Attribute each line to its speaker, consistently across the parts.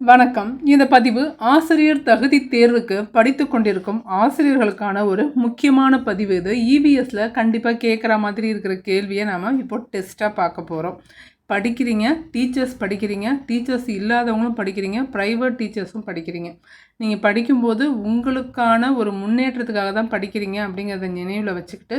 Speaker 1: வணக்கம். இந்த பதிவு ஆசிரியர் தகுதி தேர்வுக்கு படித்து கொண்டிருக்கும் ஆசிரியர்களுக்கான ஒரு முக்கியமான பதிவு இது. இபிஎஸ்ல கண்டிப்பாக கேட்குற மாதிரி இருக்கிற கேள்வியை நாம் இப்போ டெஸ்ட்டாக பார்க்க போகிறோம். படிக்கிறீங்க, டீச்சர்ஸ் படிக்கிறீங்க, டீச்சர்ஸ் இல்லாதவங்களும் படிக்கிறீங்க, ப்ரைவேட் டீச்சர்ஸும் படிக்கிறீங்க. நீங்கள் படிக்கும்போது உங்களுக்கான ஒரு முன்னேற்றத்துக்காக தான் படிக்கிறீங்க அப்படிங்கிறத நினைவில் வச்சுக்கிட்டு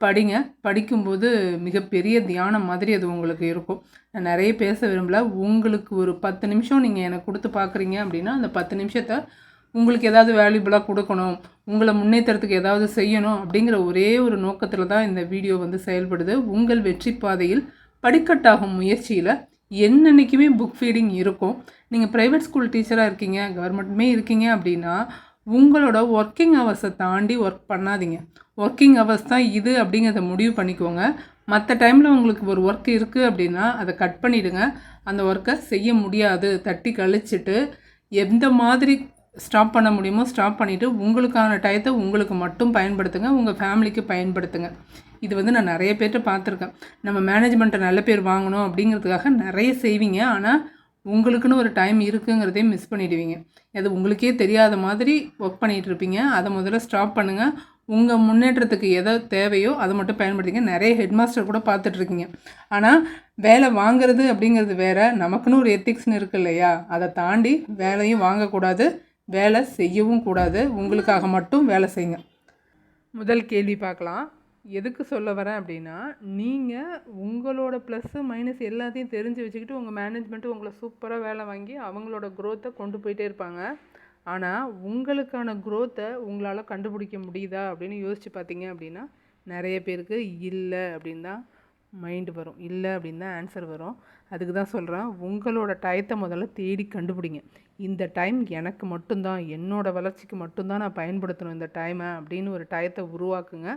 Speaker 1: படிங்க. படிக்கும்போது மிகப்பெரிய தியானம் மாதிரி அது உங்களுக்கு இருக்கும். நான் நிறைய பேச விரும்பல. உங்களுக்கு ஒரு 10 நிமிஷம் நீங்கள் எனக்கு கொடுத்து பார்க்குறீங்க அப்படின்னா, அந்த 10 நிமிஷத்தை உங்களுக்கு ஏதாவது வேல்யூபுளாக கொடுக்கணும், உங்களை முன்னேற்றத்துக்கு ஏதாவது செய்யணும் அப்படிங்கிற ஒரே ஒரு நோக்கத்தில் தான் இந்த வீடியோ செயல்படுது. உங்கள் வெற்றி பாதையில் படிக்கட்டாகும் முயற்சியில் என்னன்னைக்குமே புக் ஃபீடிங் இருக்கும். நீங்கள் ப்ரைவேட் ஸ்கூல் டீச்சராக இருக்கீங்க, கவர்மெண்ட்டுமே இருக்கீங்க அப்படின்னா உங்களோட ஒர்க்கிங் ஹவர்ஸை தாண்டி ஒர்க் பண்ணாதீங்க. ஒர்க்கிங் ஹவர்ஸ் தான் இது அப்படிங்கிறத முடிவு பண்ணிக்கோங்க. மற்ற டைமில் உங்களுக்கு ஒரு ஒர்க் இருக்குது அப்படின்னா அதை கட் பண்ணிவிடுங்க. அந்த ஒர்க்கை செய்ய முடியாது தட்டி கழிச்சிட்டு எந்த மாதிரி ஸ்டாப் பண்ண முடியுமோ ஸ்டாப் பண்ணிவிட்டு உங்களுக்கான டயத்தை உங்களுக்கு மட்டும் பயன்படுத்துங்க, உங்கள் ஃபேமிலிக்கு பயன்படுத்துங்க. இது நான் நிறைய பேர்கிட்ட பார்த்துருக்கேன். நம்ம மேனேஜ்மெண்ட்டை நல்ல பேர் வாங்கணும் அப்படிங்கிறதுக்காக நிறைய செய்வீங்க, ஆனால் உங்களுக்குன்னு ஒரு டைம் இருக்குங்கிறதையும் மிஸ் பண்ணிடுவீங்க. அது உங்களுக்கே தெரியாத மாதிரி ஒர்க் பண்ணிகிட்ருப்பீங்க. அதை முதல்ல ஸ்டாப் பண்ணுங்கள். உங்கள் முன்னேற்றத்துக்கு எதை தேவையோ அதை மட்டும் பயன்படுத்திங்க. நிறைய ஹெட்மாஸ்டர் கூட பார்த்துட்ருக்கீங்க. ஆனால் வேலை வாங்கிறது அப்படிங்கிறது வேறு, நமக்குன்னு ஒரு எத்திக்ஸ்னு இருக்குது இல்லையா? அதை தாண்டி வேலையும் வாங்கக்கூடாது, வேலை செய்யவும் கூடாது. உங்களுக்காக மட்டும் வேலை செய்யுங்க. முதல் கேள்வி பார்க்கலாம். எதுக்கு சொல்ல வரேன் அப்படின்னா, நீங்கள் உங்களோட ப்ளஸ்ஸு மைனஸ் எல்லாத்தையும் தெரிஞ்சு வச்சுக்கிட்டு உங்கள் மேனேஜ்மெண்ட்டு உங்களை சூப்பராக வேலை வாங்கி அவங்களோட க்ரோத்தை கொண்டு போயிட்டே இருப்பாங்க. ஆனால் உங்களுக்கான க்ரோத்தை உங்களால் கண்டுபிடிக்க முடியுதா அப்படின்னு யோசித்து பார்த்தீங்க அப்படின்னா, நிறைய பேருக்கு இல்லை அப்படின்னு தான் மைண்டு வரும், இல்லை அப்படின்னு தான் ஆன்சர் வரும். அதுக்கு தான் சொல்கிறேன், உங்களோட டயத்தை முதல்ல தேடி கண்டுபிடிங்க. இந்த டைம் எனக்கு மட்டும்தான், என்னோடய வளர்ச்சிக்கு மட்டும்தான் நான் பயன்படுத்தணும் இந்த டைமை அப்படின்னு ஒரு டயத்தை உருவாக்குங்க.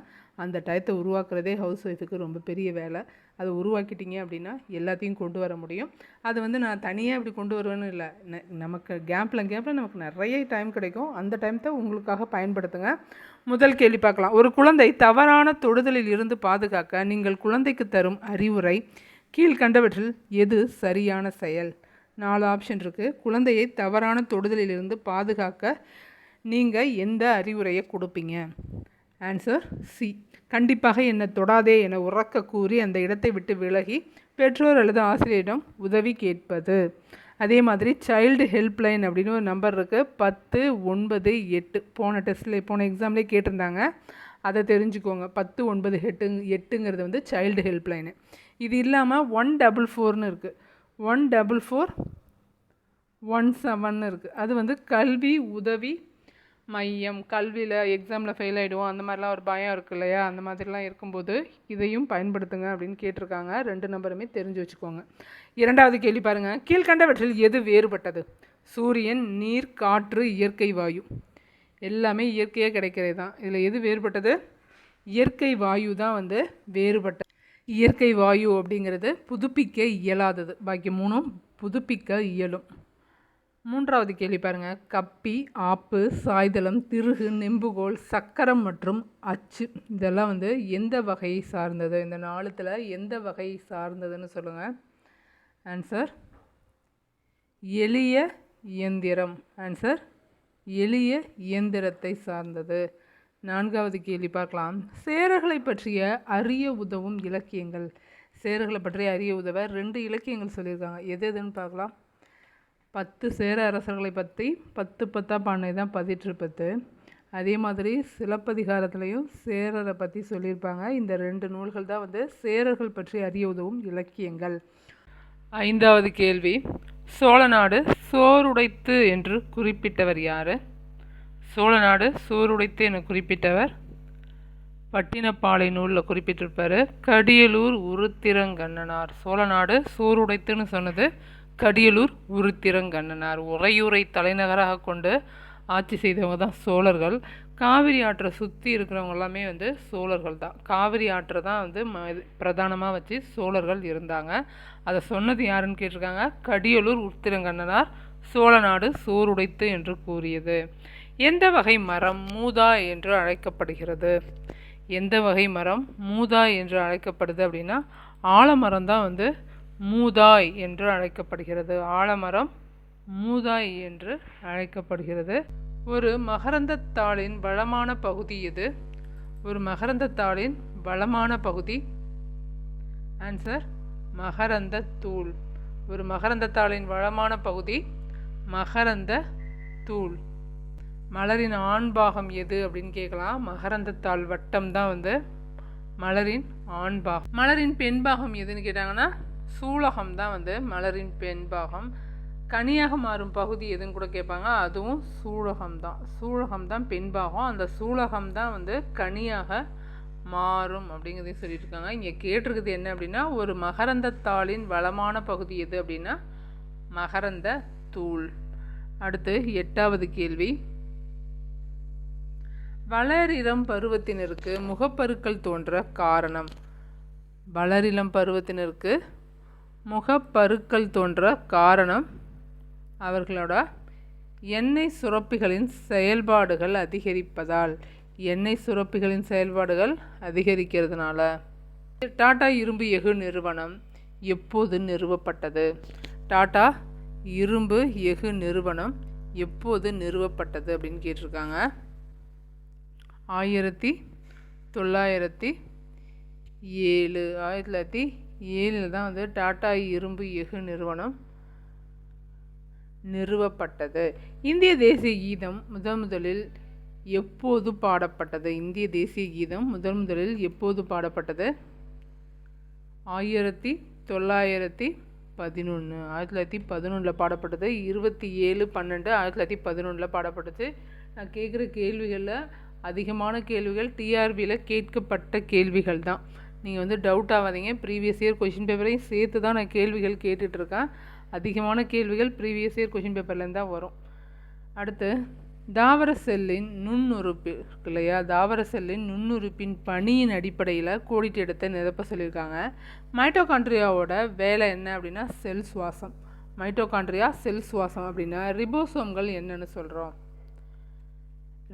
Speaker 1: அந்த டயத்தை உருவாக்குறதே ஹவுஸ் ஒய்ஃபுக்கு ரொம்ப பெரிய வேலை. அதை உருவாக்கிட்டீங்க அப்படின்னா எல்லாத்தையும் கொண்டு வர முடியும். அது நான் தனியாக இப்படி கொண்டு வருவேன்னு இல்லை, நமக்கு கேப்பில் நமக்கு நிறைய டைம் கிடைக்கும். அந்த டைமத்தை உங்களுக்காக பயன்படுத்துங்க. முதல் கேள்வி பார்க்கலாம். ஒரு குழந்தை தவறான தொடுதலில் இருந்து பாதுகாக்க நீங்கள் குழந்தைக்கு தரும் அறிவுரை கீழ்கண்டவற்றில் எது சரியான செயல்? 4 ஆப்ஷன் இருக்குது. குழந்தையை தவறான தொடுதலிலிருந்து பாதுகாக்க நீங்கள் எந்த அறிவுரையை கொடுப்பீங்க? Answer C. கண்டிப்பாக என்னை தொடாதே என உறக்க கூறி அந்த இடத்தை விட்டு விலகி பெற்றோர் அல்லது ஆசிரியரிடம் உதவி கேட்பது. அதே மாதிரி சைல்டு ஹெல்ப்லைன் அப்படின்னு ஒரு நம்பர் இருக்குது, 1098. போன எக்ஸாம்லேயே கேட்டிருந்தாங்க, அதை தெரிஞ்சுக்கோங்க. 1098ங்கிறது சைல்டு ஹெல்ப்லைனு. இது இல்லாமல் 144ன்னு இருக்குது, 14417 இருக்குது. அது கல்வி உதவி மையம். கல்வியில் எக்ஸாமில் ஃபெயில் ஆகிடுவோம் அந்த மாதிரிலாம் ஒரு பயம் இருக்குது இல்லையா? அந்த மாதிரிலாம் இருக்கும்போது இதையும் பயன்படுத்துங்க அப்படின்னு கேட்டிருக்காங்க. 2 நம்பருமே தெரிஞ்சு வச்சுக்கோங்க. 2வது கேள்வி பாருங்கள். கீழ்கண்டவற்றில் எது வேறுபட்டது? சூரியன், நீர், காற்று, இயற்கை வாயு. எல்லாமே இயற்கையாக கிடைக்கிறது தான். இதில் எது வேறுபட்டது? இயற்கை வாயு தான் வேறுபட்டது. இயற்கை வாயு அப்படிங்கிறது புதுப்பிக்க இயலாதது, பாக்கி 3ம் புதுப்பிக்க இயலும். 3வது கேள்வி பாருங்கள். கப்பி, ஆப்பு, சாய்தளம், திருகு, நெம்புகோல், சக்கரம் மற்றும் அச்சு இதெல்லாம் எந்த வகையை சார்ந்தது? இந்த 4த்தில் எந்த வகையை சார்ந்ததுன்னு சொல்லுங்கள். ஆன்சர் எளிய இயந்திரம். ஆன்சர் எளிய இயந்திரத்தை சார்ந்தது. 4வது கேள்வி பார்க்கலாம். சேரர்களை பற்றிய அறிய உதவும் இலக்கியங்கள். சேரர்களை பற்றிய அறிய உதவ 2 இலக்கியங்கள் சொல்லியிருக்காங்க. எதுன்னு பார்க்கலாம். 10 சேர அரசர்களை பற்றி 10 பானை தான் 10. அதே மாதிரி சிலப்பதிகாரத்துலேயும் சேரரை பற்றி சொல்லியிருப்பாங்க. இந்த 2 நூல்கள் தான் சேரர்கள் பற்றி அறிய உதவும் இலக்கியங்கள். 5வது கேள்வி. சோழநாடு சோறுடைத்து என்று குறிப்பிட்டவர் யார்? சோழநாடு சோறுடைத்து என குறிப்பிட்டவர் பட்டினப்பாலை நூலில் குறிப்பிட்டிருப்பார், கடியலூர் உருத்திரங்கண்ணனார். சோழநாடு சோறுடைத்துன்னு சொன்னது கடியலூர் உருத்திரங்கண்ணனார். உறையூரை தலைநகராக கொண்டு ஆட்சி செய்தவங்க தான் சோழர்கள். காவிரி ஆற்றை சுற்றி இருக்கிறவங்க எல்லாமே சோழர்கள் தான். காவிரி ஆற்றை தான் பிரதானமாக வச்சு சோழர்கள் இருந்தாங்க. அதை சொன்னது யாருன்னு கேட்டிருக்காங்க. கடியலூர் உருத்திரங்கண்ணனார் சோழநாடு சோறுடைத்து என்று கூறியது. எந்த வகை மரம் மூதாய் என்று அழைக்கப்படுகிறது? எந்த வகை மரம் மூதாய் என்று அழைக்கப்படுது அப்படின்னா, ஆலமரம் தான் மூதாய் என்று அழைக்கப்படுகிறது. ஆலமரம் மூதாய் என்று அழைக்கப்படுகிறது. ஒரு மகரந்தத்தாளின் வளமான பகுதி எது? ஒரு மகரந்தத்தாளின் வளமான பகுதி ஆன்சர் மகரந்த தூள். ஒரு மகரந்தத்தாளின் வளமான பகுதி மகரந்த தூள். மலரின் ஆண் பாகம் எது அப்படின்னு கேட்கலாம். மகரந்தத்தாள் வட்டம் தான் வந்து மலரின் ஆண் பாகம். மலரின் பெண் பாகம் எதுன்னு கேட்டாங்கன்னா சூலகம் தான் வந்து மலரின் பெண் பாகம். கனியாக மாறும் பகுதி எதுன்னு கூட கேட்பாங்க, அதுவும் சூலகம்தான். சூலகம்தான் பெண் பாகம், அந்த சூலகம்தான் வந்து கனியாக மாறும் அப்படிங்கிறதையும் சொல்லியிருக்காங்க. இங்கே கேட்டிருக்குது என்ன அப்படின்னா, ஒரு மகரந்தத்தாளின் வளமான பகுதி எது அப்படின்னா மகரந்த தூள். அடுத்து 8வது கேள்வி. வளரிளம் பருவத்தினருக்கு முகப்பருக்கள் தோன்ற காரணம். வளரிளம் பருவத்தினருக்கு முகப்பருக்கள் தோன்ற காரணம் அவர்களோட எண்ணெய் சுரப்பிகளின் செயல்பாடுகள் அதிகரிப்பதால். எண்ணெய் சுரப்பிகளின் செயல்பாடுகள் அதிகரிக்கிறதுனால. டாடா இரும்பு எஃகு நிறுவனம் எப்போது நிறுவப்பட்டது? டாடா இரும்பு எஃகு நிறுவனம் எப்போது நிறுவப்பட்டது அப்படின்னு கேட்டிருக்காங்க. 1907. 1907 தான் வந்து டாடா இரும்பு எஃகு நிறுவனம் நிறுவப்பட்டது. இந்திய தேசிய கீதம் முதலில் எப்போது பாடப்பட்டது? இந்திய தேசிய கீதம் முதலில் எப்போது பாடப்பட்டது? 1911. 1911 பாடப்பட்டது. 27/12/1911 பாடப்பட்டது. நான் கேட்குற கேள்விகளில் அதிகமான கேள்விகள் டிஆர்பியில் கேட்கப்பட்ட கேள்விகள் தான். நீங்கள் வந்து டவுட் ஆகாதீங்க. ப்ரீவியஸ் இயர் கொஷின் பேப்பரையும் சேர்த்து தான் நான் கேள்விகள் கேட்டுட்ருக்கேன். அதிகமான கேள்விகள் ப்ரீவியஸ் இயர் கொஷின் பேப்பர்லேருந்து தான் வரும். அடுத்து தாவர செல்லின் நுண்ணுறுப்பு இருக்கு இல்லையா, தாவர செல்லின் நுண்ணுறுப்பின் பணியின் அடிப்படையில் கோடிட்டு இடத்தை நிரப்ப சொல்லியிருக்காங்க. மைட்டோகாண்ட்ரியாவோட வேலை என்ன அப்படின்னா செல் சுவாசம். மைட்டோகாண்ட்ரியா செல் சுவாசம் அப்படின்னா ரிபோசோம்கள் என்னன்னு சொல்கிறோம்?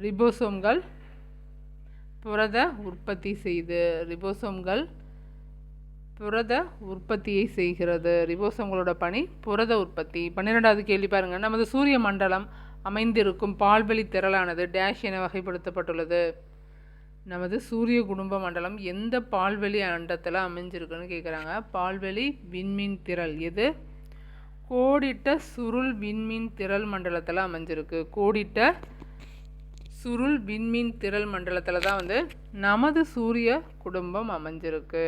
Speaker 1: ரிபோசோம்கள் புரத உற்பத்தி செய்து. ரிபோசோம்கள் புரத உற்பத்தியை செய்கிறது. ரிபோசோம்களோட பணி புரத உற்பத்தி. 12வது கேள்வி பாருங்கள். நமது சூரிய மண்டலம் அமைந்திருக்கும் பால்வெளி திரளானது டேஷ் என வகைப்படுத்தப்பட்டுள்ளது. நமது சூரிய குடும்ப மண்டலம் எந்த பால்வெளி அண்டத்தில் அமைஞ்சிருக்குன்னு கேட்குறாங்க. பால்வெளி விண்மீன் திரள் எது? கோடிட்ட சுருள் விண்மீன் திரள் மண்டலத்தில் அமைஞ்சிருக்கு. கோடிட்ட சுருள் விண்மீன் திரள் மண்டலத்தில் தான் வந்து நமது சூரிய குடும்பம் அமைஞ்சிருக்கு.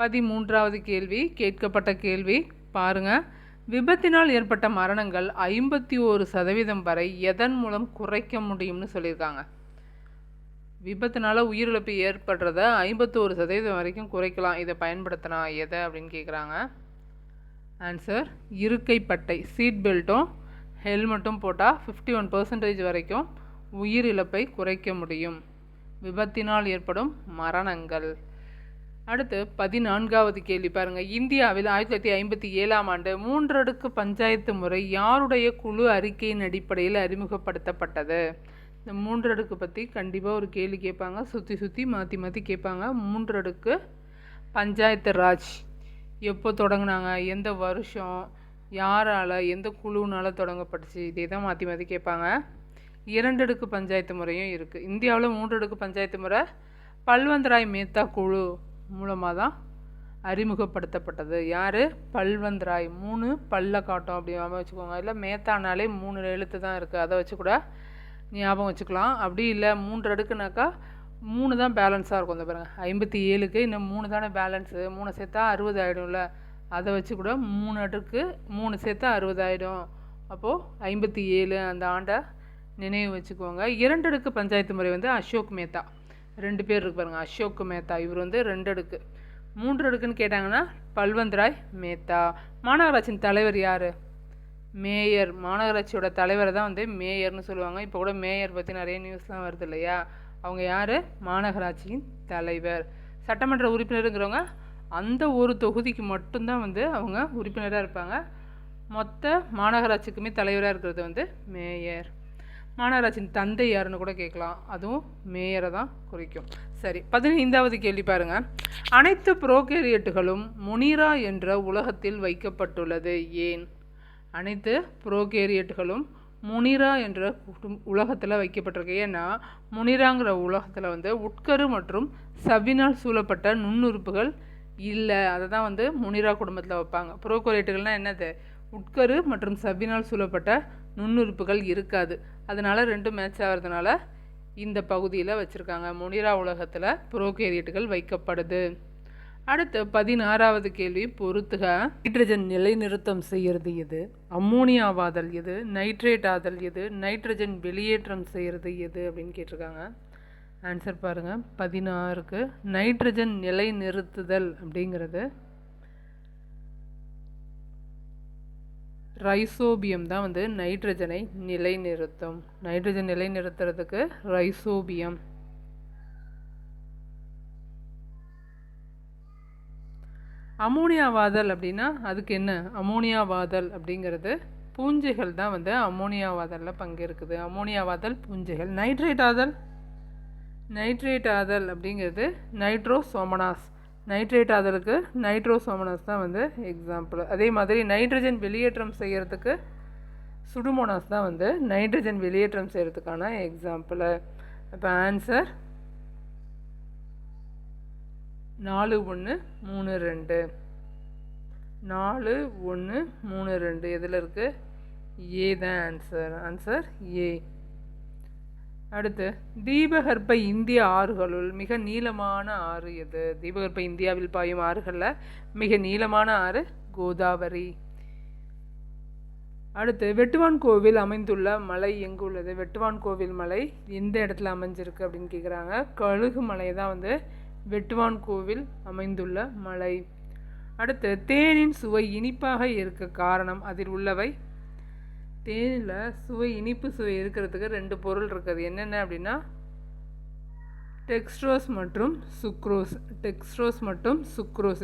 Speaker 1: 13வது கேள்வி கேட்கப்பட்ட கேள்வி பாருங்கள். விபத்தினால் ஏற்பட்ட மரணங்கள் 51% வரை எதன் மூலம் குறைக்க முடியும்னு சொல்லியிருக்காங்க. விபத்தினால் உயிரிழப்பு ஏற்படுறத 51% வரைக்கும் குறைக்கலாம். இதை பயன்படுத்தினா எதை அப்படின்னு கேட்குறாங்க. ஆன்சர் இருக்கைப்பட்டை. சீட் பெல்ட்டும் ஹெல்மெட்டும் போட்டால் 51% வரைக்கும் உயிரிழப்பை குறைக்க முடியும். விபத்தினால் ஏற்படும் மரணங்கள். அடுத்து 14வது கேள்வி பாருங்கள். இந்தியாவில் 1957ஆம் ஆண்டு 3 அடுக்கு பஞ்சாயத்து முறை யாருடைய குழு அறிக்கையின் அடிப்படையில் அறிமுகப்படுத்தப்பட்டது? இந்த 3 அடுக்கு பற்றி கண்டிப்பாக ஒரு கேள்வி கேட்பாங்க. சுற்றி மாற்றி கேட்பாங்க. 3 அடுக்கு பஞ்சாயத்து ராஜ் எப்போ தொடங்கினாங்க, எந்த வருஷம், யாரால், எந்த குழுனால் தொடங்கப்பட்டுச்சு, இதே தான் மாற்றி கேட்பாங்க. 2 அடுக்கு பஞ்சாயத்து முறையும் இருக்குது. இந்தியாவில் 3 அடுக்கு பஞ்சாயத்து முறை பல்வந்த்ராய் மேத்தா குழு மூலமாக தான் அறிமுகப்படுத்தப்பட்டது. யார்? பல்வந்த்ராய். 3 பல்ல காட்டும் அப்படி ஞாபகம் வச்சுக்கோங்க. இல்லை மேத்தானாலே 3 எழுத்து தான் இருக்குது, அதை வச்சு கூட ஞாபகம் வச்சுக்கலாம். அப்படி இல்லை 3 அடுக்குனாக்கா 3 தான் பேலன்ஸாக இருக்கும். அந்த பாருங்கள் 57க்கு இன்னும் 3 தானே பேலன்ஸு, 3 சேர்த்தா 60 ஆகிடும்ல, அதை வச்சு கூட 3 அடுக்கு 3 சேர்த்தா 60 ஆகிடும். அப்போது 57 அந்த ஆண்டை நினைவு வச்சுக்கோங்க. 2 அடுக்கு பஞ்சாயத்து முறை வந்து அசோக் மேத்தா. 2 பேர் இருக்கு பாருங்கள். அசோக் மேத்தா இவர் வந்து 2 அடுக்கு. 3 அடுக்குன்னு கேட்டாங்கன்னா பல்வந்த்ராய் மேத்தா. மாநகராட்சியின் தலைவர் யார்? மேயர். மாநகராட்சியோட தலைவரை தான் வந்து மேயர்னு சொல்லுவாங்க. இப்போ கூட மேயர் பற்றி நிறைய நியூஸ்லாம் வருது இல்லையா, அவங்க யார்? மாநகராட்சியின் தலைவர். சட்டமன்ற உறுப்பினருங்கிறவங்க அந்த ஒரு தொகுதிக்கு மட்டும்தான் வந்து அவங்க உறுப்பினராக இருப்பாங்க. மொத்த மாநகராட்சிக்குமே தலைவராக இருக்கிறது வந்து மேயர். மாநகராட்சியின் தந்தை யாருன்னு கூட கேட்கலாம், அதுவும் மேயரை தான் குறிக்கும். சரி, 15வது கேள்வி பாருங்கள். அனைத்து புரோகேரியட்டுகளும் முனிரா என்ற உலகத்தில் வைக்கப்பட்டுள்ளது ஏன்? அனைத்து ப்ரோகேரியட்டுகளும் முனிரா என்ற உலகத்தில் வைக்கப்பட்டிருக்கு. ஏன்னா முனிராங்கிற உலகத்தில் வந்து உட்கரு மற்றும் சவ்வினால் சூழப்பட்ட நுண்ணுறுப்புகள் இல்லை. அதை தான் வந்து முனிரா குடும்பத்தில் வைப்பாங்க. ப்ரோகேரியட்டுகள்னால் என்னது? உட்கரு மற்றும் சவ்வினால் சூழப்பட்ட நுண்ணுறுப்புகள் இருக்காது. அதனால் ரெண்டும் மேட்ச் ஆகிறதுனால இந்த பகுதியில் வச்சுருக்காங்க. முனிரா உலகத்தில் ப்ரோகேரியட்டுகள் வைக்கப்படுது. அடுத்து 16வது கேள்வி பொறுத்துக. நைட்ரஜன் நிலைநிறுத்தம் செய்கிறது எது? அம்மோனியாவாதல் எது? நைட்ரேட் ஆதல் எது? நைட்ரஜன் வெளியேற்றம் செய்கிறது எது அப்படின்னு கேட்டிருக்காங்க. ஆன்சர் பாருங்கள். 16க்கு நைட்ரஜன் நிலைநிறுத்துதல் அப்படிங்கிறது ரைசோபியம் தான் வந்து நைட்ரஜனை நிலைநிறுத்தும். Nitrogen நிலைநிறுத்துறதுக்கு rhizobium. அமோனியாவாதல் அப்படின்னா அதுக்கு என்ன? அமோனியாவாதல் அப்படிங்கிறது பூஞ்சைகள் தான் வந்து அமோனியாவாதலில் பங்கேற்குது. அமோனியாவாதல் பூஞ்சைகள். நைட்ரேட் ஆதல் அப்படிங்கிறது நைட்ரோசோமனாஸ். நைட்ரேட் ஆதலுக்கு நைட்ரோசோமனாஸ் தான் வந்து எக்ஸாம்பிள். அதே மாதிரி நைட்ரஜன் வெளியேற்றம் செய்கிறதுக்கு சுடுமோனாஸ் தான் வந்து நைட்ரஜன் வெளியேற்றம் செய்கிறதுக்கான எக்ஸாம்பிள். இப்போ ஆன்சர் 4-1-3-2. 4-1-3-2 எதில் இருக்குது? ஏ தான் ஆன்சர் ஏ. அடுத்து தீபகற்ப இந்திய ஆறுகளுள் மிக நீளமான ஆறு எது? தீபகற்ப இந்தியாவில் பாயும் ஆறுகளில் மிக நீளமான ஆறு கோதாவரி. அடுத்து வெட்டுவான் கோவில் அமைந்துள்ள மலை எங்கு உள்ளது? வெட்டுவான் கோவில் மலை எந்த இடத்துல அமைஞ்சிருக்கு அப்படின்னு கேட்குறாங்க. கழுகு மலை தான் வந்து வெட்டுவான் கோவில் அமைந்துள்ள மலை. அடுத்து தேனின் சுவை இனிப்பாக இருக்க காரணம் அதில் உள்ளவை? தேனில் இனிப்பு சுவை இருக்கிறதுக்கு 2 பொருள் இருக்குது. என்னென்ன அப்படின்னா டெக்ஸ்ட்ரோஸ் மற்றும் சுக்ரோஸ்.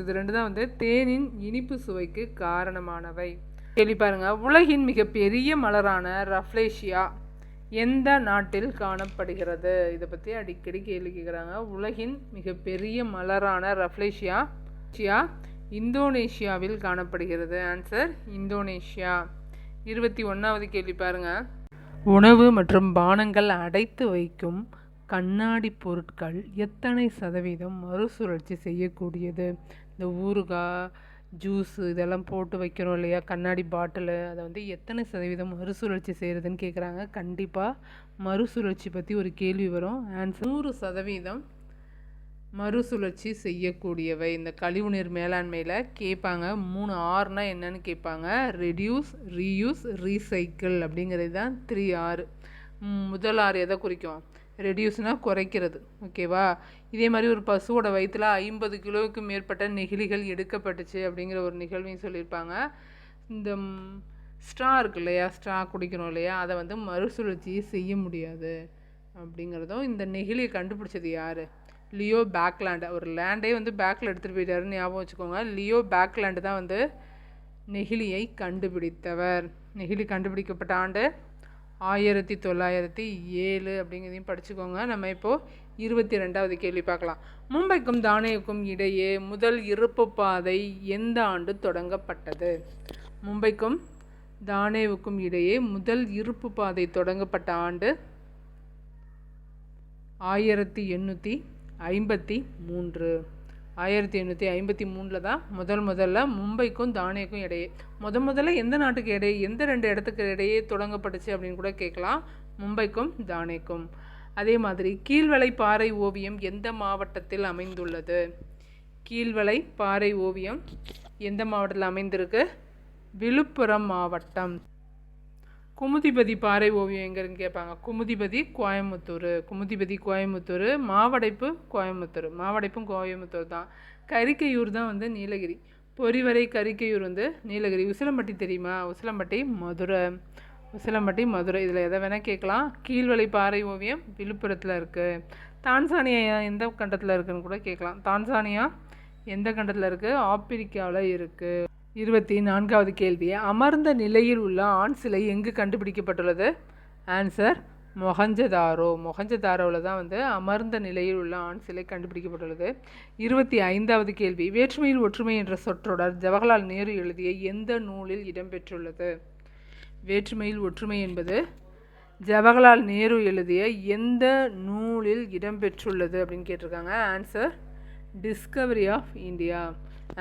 Speaker 1: இது 2 தான் வந்து தேனின் இனிப்பு சுவைக்கு காரணமானவை. கேள்வி பாருங்க. உலகின் மிகப்பெரிய மலரான ரஃப்லேஷியா எந்த நாட்டில் காணப்படுகிறது? இதை பற்றி அடிக்கடி கேள்வி கேட்குறாங்க. உலகின் மிகப்பெரிய மலரான ரஃப்லேஷியா இந்தோனேஷியாவில் காணப்படுகிறது. Answer Indonesia. 21வது கேள்வி பாருங்க. உணவு மற்றும் பானங்கள் அடைத்து வைக்கும் கண்ணாடி பொருட்கள் எத்தனை சதவீதம் மறுசுழற்சி செய்யக்கூடியது? இந்த ஊறுகாய், ஜூஸு இதெல்லாம் போட்டு வைக்கிறோம் இல்லையா, கண்ணாடி பாட்டிலு, அதை வந்து எத்தனை சதவீதம் மறுசுழற்சி செய்கிறதுன்னு கேட்குறாங்க. கண்டிப்பாக மறுசுழற்சி பற்றி ஒரு கேள்வி வரும். ஆன்சர் 100% மறுசுழற்சி செய்யக்கூடியவை. இந்த கழிவுநீர் மேலாண்மையில் கேட்பாங்க. 3 Rனா என்னன்னு கேட்பாங்க. ரெடியூஸ், ரீயூஸ், ரீசைக்கிள் அப்படிங்கிறது தான் 3R. முதல் R எதை குறிக்கும்? ரெடியூஸ்னால் குறைக்கிறது. ஓகேவா? இதே மாதிரி ஒரு பசுவோட வயிற்றில் 50 கிலோவுக்கு மேற்பட்ட நெகிழிகள் எடுக்கப்பட்டுச்சு அப்படிங்கிற ஒரு நிகழ்வையும் சொல்லியிருப்பாங்க. இந்த ஸ்ட்ரா இருக்கு இல்லையா, ஸ்ட்ரா குடிக்கிறோம் இல்லையா, அதை வந்து மறுசுழற்சியை செய்ய முடியாது அப்படிங்கிறதும். இந்த நெகிழியை கண்டுபிடிச்சது யார்? Leo Baekeland. ஒரு லேண்டே வந்து பேக்கில் எடுத்துகிட்டு போயிட்டாருன்னு ஞாபகம் வச்சுக்கோங்க. லியோ பேக்லேண்டு தான் வந்து நெகிழியை கண்டுபிடித்தவர். நெகிழி கண்டுபிடிக்கப்பட்ட ஆண்டு 1907 அப்படிங்கிறதையும் படிச்சுக்கோங்க. நம்ம இப்போது 22வது கேள்வி பார்க்கலாம். மும்பைக்கும் தானேவுக்கும் இடையே முதல் இருப்பு பாதை எந்த ஆண்டு தொடங்கப்பட்டது? மும்பைக்கும் தானேவுக்கும் இடையே முதல் இருப்பு பாதை தொடங்கப்பட்ட ஆண்டு 1853. 1853 தான் முதல்ல மும்பைக்கும் தானேக்கும் இடையே. முதல்ல எந்த நாட்டுக்கு இடையே, எந்த 2 இடத்துக்கு இடையே தொடங்கப்பட்டுச்சு அப்படின்னு கூட கேட்கலாம். மும்பைக்கும் தானேக்கும். அதே மாதிரி கீழ்வளை பாறை ஓவியம் எந்த மாவட்டத்தில் அமைந்துள்ளது? கீழ்வளை பாறை ஓவியம் எந்த மாவட்டத்தில் அமைந்திருக்கு? விழுப்புரம் மாவட்டம். குமுதிபதி பாறை ஓவியம் எங்கேன்னு கேட்பாங்க. குமுதிபதி கோயம்புத்தூர். மாவடைப்பு கோயம்புத்தூர். மாவடைப்பும் கோயம்புத்தூர் தான். கரிக்கையூர் தான் வந்து நீலகிரி. பொறிவரை கரிக்கையூர் வந்து நீலகிரி. உசிலம்பட்டி தெரியுமா? உசிலம்பட்டி மதுரை. இதில் எதை வேணால் கேட்கலாம். கீழ்வளை பாறை ஓவியம் விழுப்புரத்தில் இருக்குது. தான்சானியா எந்த கண்டத்தில் இருக்குதுன்னு கூட கேட்கலாம். தான்சானியா எந்த கண்டத்தில் இருக்குது? ஆப்பிரிக்காவில் இருக்குது. 24வது கேள்வி. அமர்ந்த நிலையில் உள்ள ஆண் சிலை எங்கு கண்டுபிடிக்கப்பட்டுள்ளது? ஆன்சர் மொஹஞ்சதாரோவில் தான் வந்து அமர்ந்த நிலையில் உள்ள ஆண் சிலை கண்டுபிடிக்கப்பட்டுள்ளது. 25வது கேள்வி. வேற்றுமையில் ஒற்றுமை என்ற சொற்றொடர் ஜவஹர்லால் நேரு எழுதிய எந்த நூலில் இடம்பெற்றுள்ளது? வேற்றுமையில் ஒற்றுமை என்பது ஜவஹர்லால் நேரு எழுதிய எந்த நூலில் இடம்பெற்றுள்ளது அப்படின்னு கேட்டிருக்காங்க. Answer Discovery of India.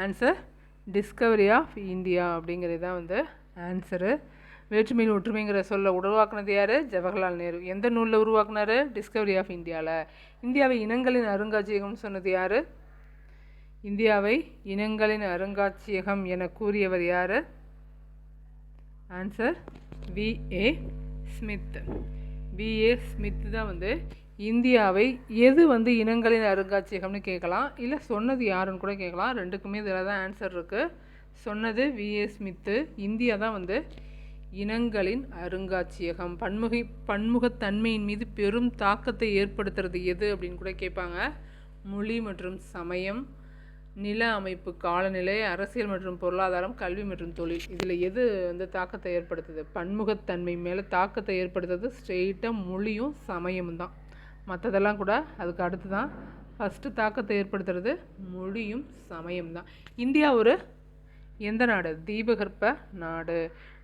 Speaker 1: Answer Discovery of India அப்படிங்கிறது தான் வந்து ஆன்சரு. வேற்றுமையில் ஒற்றுமைங்கிற சொல்ல உருவாக்குனது யார்? ஜவஹர்லால் நேரு. எந்த நூலில் உருவாக்குனார்? டிஸ்கவரி ஆஃப் இந்தியாவில். இந்தியாவை இனங்களின் அருங்காட்சியகம்னு சொன்னது யார்? இந்தியாவை இனங்களின் அருங்காட்சியகம் என கூறியவர் யார்? Answer V.A. Smith. V.A. Smith தான் வந்து இந்தியாவை எது வந்து இனங்களின் அருங்காட்சியகம்னு கேட்கலாம், இல்லை சொன்னது யாருன்னு கூட கேட்கலாம். ரெண்டுக்குமே இதில் தான் ஆன்சர் இருக்குது. சொன்னது V.A. ஸ்மித்து. இந்தியா தான் வந்து இனங்களின் அருங்காட்சியகம். பன்முகத்தன்மையின் மீது பெரும் தாக்கத்தை ஏற்படுத்துறது எது அப்படின்னு கூட கேட்பாங்க. மொழி மற்றும் சமயம், நில அமைப்பு, காலநிலை, அரசியல் மற்றும் பொருளாதாரம், கல்வி மற்றும் தொழில். இதில் எது வந்து தாக்கத்தை ஏற்படுத்துது? பன்முகத்தன்மை மேலே தாக்கத்தை ஏற்படுத்துறது ஸ்ட்ரெயிட்டாக மொழியும் சமயமும் தான். மற்றதெல்லாம் கூட அதுக்கு அடுத்து தான். ஃபஸ்ட்டு தாக்கத்தை ஏற்படுத்துறது மொழியும் சமயம் தான். இந்தியா ஒரு எந்த நாடு? தீபகற்ப நாடு.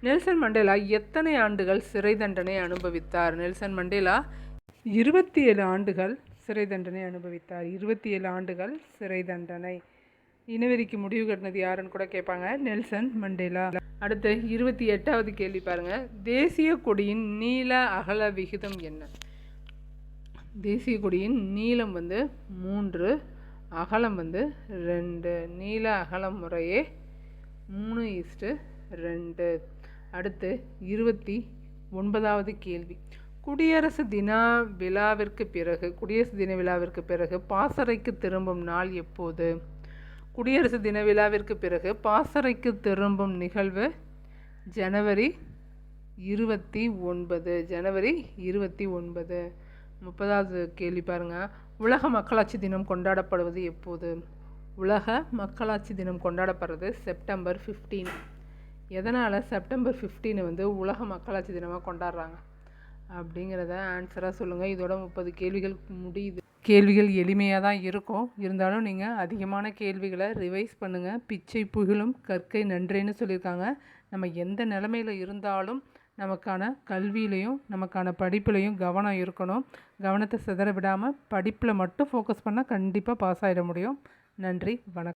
Speaker 1: நெல்சன் மண்டேலா எத்தனை ஆண்டுகள் சிறை தண்டனை அனுபவித்தார்? நெல்சன் மண்டேலா 27 ஆண்டுகள் சிறை தண்டனை அனுபவித்தார். 27 ஆண்டுகள் சிறை தண்டனை. இனவெறிக்கு முடிவு கட்டினது யாருன்னு கூட கேட்பாங்க. Nelson Mandela. அடுத்து 28வது கேள்வி பாருங்க. தேசிய கொடியின் நீள அகல விகிதம் என்ன? தேசிய கொடியின் நீளம் வந்து 3, அகலம் வந்து 2. நீள அகலம் முறையே 3:2. அடுத்து 29வது கேள்வி. குடியரசு தின விழாவிற்கு பிறகு பாசறைக்கு திரும்பும் நாள் எப்போது? குடியரசு தின விழாவிற்கு பிறகு பாசறைக்கு திரும்பும் நிகழ்வு ஜனவரி 29. ஜனவரி 29. 30வது கேள்வி பாருங்கள். உலக மக்களாட்சி தினம் கொண்டாடப்படுவது எப்போது? உலக மக்களாட்சி தினம் கொண்டாடப்படுறது செப்டம்பர் 15. எதனால் செப்டம்பர் 15 வந்து உலக மக்களாட்சி தினமாக கொண்டாடுறாங்க அப்படிங்கிறத ஆன்சராக சொல்லுங்கள். இதோட 30 கேள்விகள் முடியுது. கேள்விகள் எளிமையாக தான் இருக்கும், இருந்தாலும் நீங்கள் அதிகமான கேள்விகளை ரிவைஸ் பண்ணுங்கள். பிச்சை புகழும் கற்கை நன்றேன்னு சொல்லியிருக்காங்க. நம்ம எந்த நிலைமையில் இருந்தாலும் நமக்கான கல்வியிலையும் நமக்கான படிப்புலையும் கவனம் இருக்கணும். கவனத்தை சிதற விடாமல் படிப்பில் மட்டும் ஃபோக்கஸ் பண்ணால் கண்டிப்பாக பாஸ் ஆகிட முடியும். நன்றி, வணக்கம்.